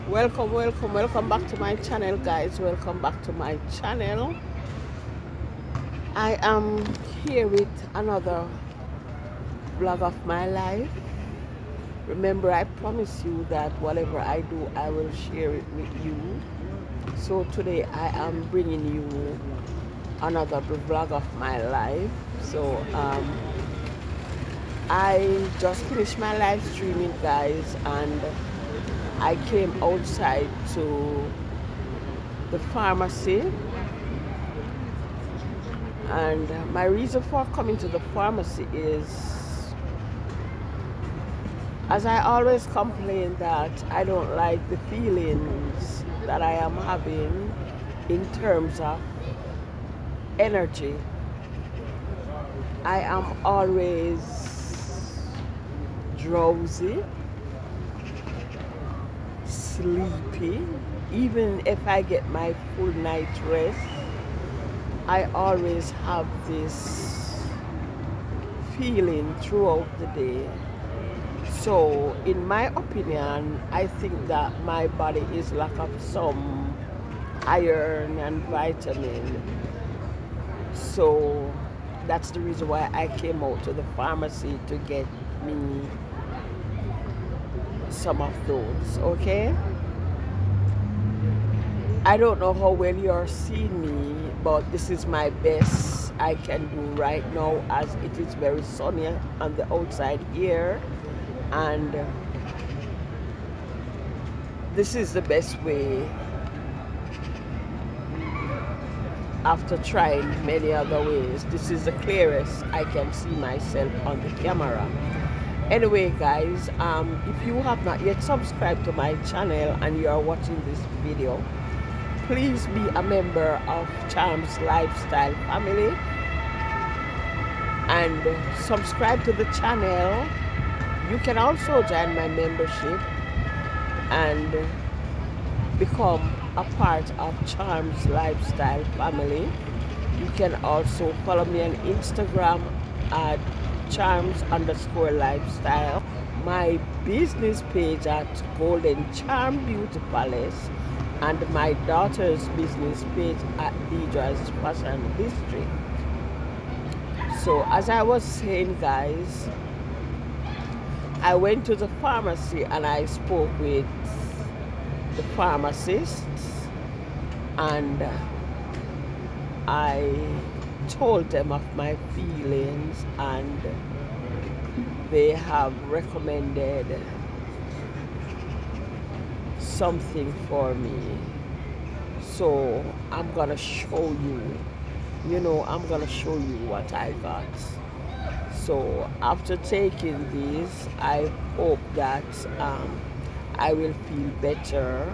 Welcome back to my channel, guys. Welcome back to my channel. I am here with another vlog of my life. Remember, I promise you that whatever I do, I will share it with you. So today I am bringing you another vlog of my life. So I just finished my live streaming, guys, and I came outside to the pharmacy, and my reason for coming to the pharmacy is, as I always complain, that I don't like the feelings that I am having in terms of energy. I am always drowsy, sleepy. Even if I get my full night rest, I always have this feeling throughout the day. So in my opinion, I think that my body is lack of some iron and vitamin. So that's the reason why I came out to the pharmacy to get me some of those, okay? I don't know how well you're seeing me, but this is my best I can do right now, as it is very sunny on the outside here, and this is the best way after trying many other ways. This is the clearest I can see myself on the camera. Anyway, guys, if you have not yet subscribed to my channel and you are watching this video, please be a member of Charms Lifestyle family and subscribe to the channel. You can also join my membership and become a part of Charms Lifestyle family. You can also follow me on Instagram at charms_lifestyle, my business page at Golden Charm Beauty Palace, and my daughter's business page at Deidra's Fashion History. So as I was saying, guys, I went to the pharmacy and I spoke with the pharmacist, and I told them of my feelings, and they have recommended something for me. So I'm gonna show you, I'm gonna show you what I got. So after taking this, I hope that I will feel better.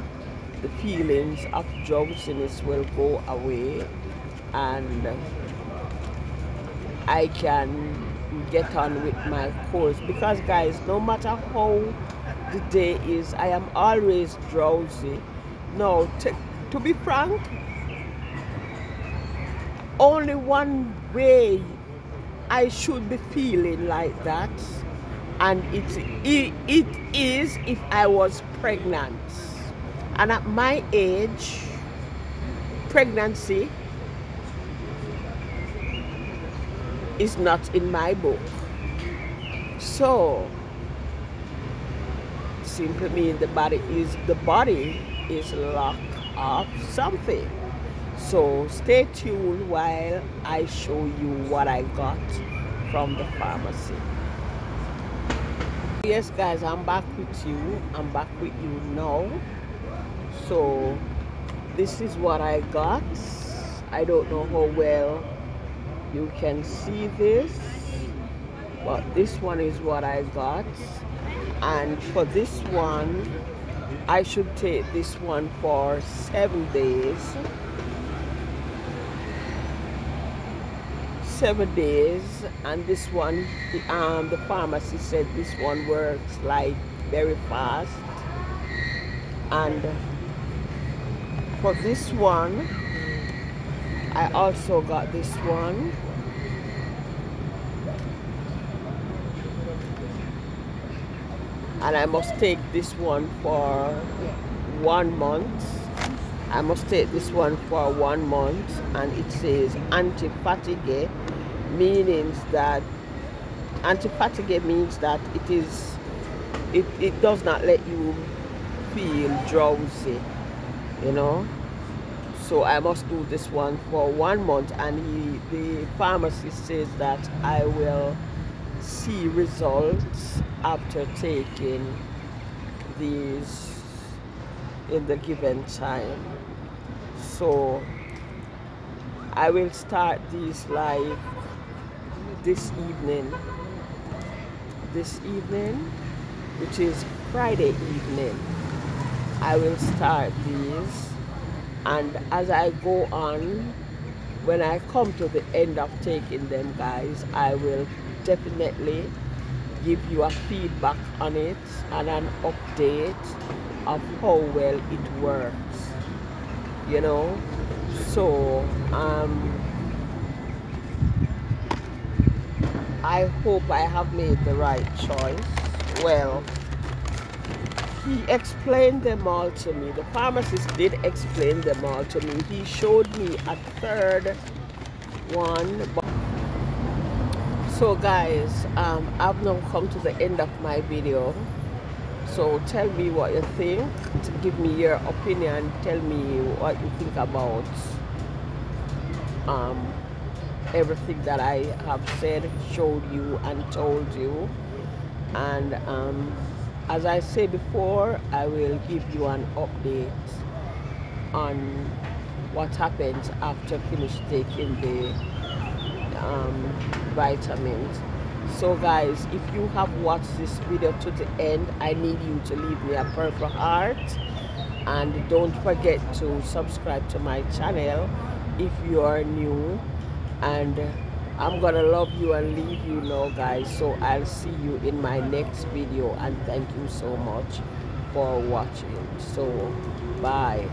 The feelings of drowsiness will go away, and I can get on with my course. Because, guys, no matter how the day is, I am always drowsy. No, to be frank, only one way I should be feeling like that, and it is if I was pregnant. And at my age, pregnancy is not in my book. So simply means the body is locked of something. So stay tuned while I show you what I got from the pharmacy. Yes, guys, I'm back with you. I'm back with you now. So this is what I got. I don't know how well you can see this, but this one is what I got. And for this one, I should take this one for 7 days. 7 days. And this one, the pharmacy said this one works like very fast. And for this one, I also got this one. And I must take this one for 1 month. I must take this one for 1 month, and it says anti-fatigue, means that anti-fatigue means that it does not let you feel drowsy, you know. So I must do this one for 1 month, and the pharmacist says that I will see results after taking these in the given time. So I will start these live this evening, which is Friday evening. I will start these, and as I go on, when I come to the end of taking them, guys, I will definitely give you a feedback on it and an update of how well it works, you know. So I hope I have made the right choice. Well, he explained them all to me. The pharmacist did explain them all to me. He showed me a third one. So guys, I've now come to the end of my video. So tell me what you think. Give me your opinion. Tell me what you think about everything that I have said, showed you, and told you. And as I said before, I will give you an update on what happens after finish taking the vitamins. So guys, if you have watched this video to the end, I need you to leave me a purple heart, and don't forget to subscribe to my channel if you are new. And I'm gonna love you and leave you now, guys. So I'll see you in my next video, and thank you so much for watching. So bye.